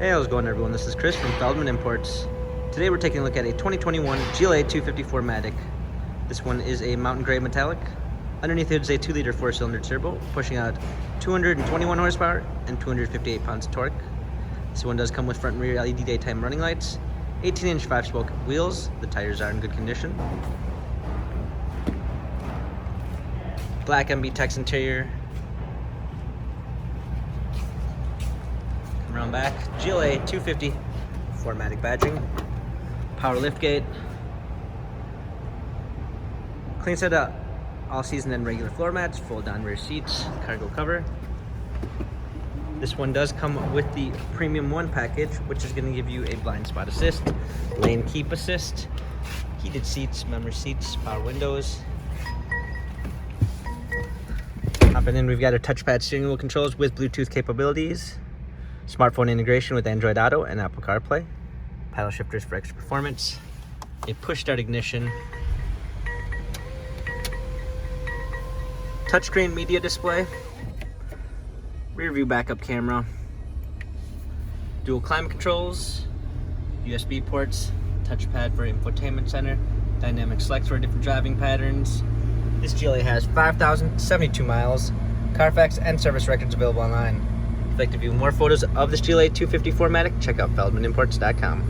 Hey, how's it going, everyone? This is Chris from Feldmann Imports. Today we're taking a look at a 2021 GLA 250 4MATIC. This one is a mountain gray metallic. Underneath it is a 2-liter 4-cylinder turbo, pushing out 221 horsepower and 258 pounds of torque. This one does come with front and rear LED daytime running lights, 18-inch 5-spoke wheels. The tires are in good condition. Black MB Tex interior. Around back, GLA 250 4MATIC badging, power liftgate, clean set up, all season and regular floor mats, fold down rear seats, cargo cover. This one does come with the Premium 1 package, which is going to give you a blind spot assist, lane keep assist, heated seats, memory seats, power windows. Hopping in, we've got a touchpad steering wheel controls with Bluetooth capabilities, smartphone integration with Android Auto and Apple CarPlay, paddle shifters for extra performance, a push start ignition, touchscreen media display, rear view backup camera, dual climate controls, USB ports, touchpad for infotainment center, dynamic select for different driving patterns. This GLA has 5,072 miles, Carfax and service records available online. If you'd like to view more photos of this GLA 250 4MATIC, check out feldmanimports.com.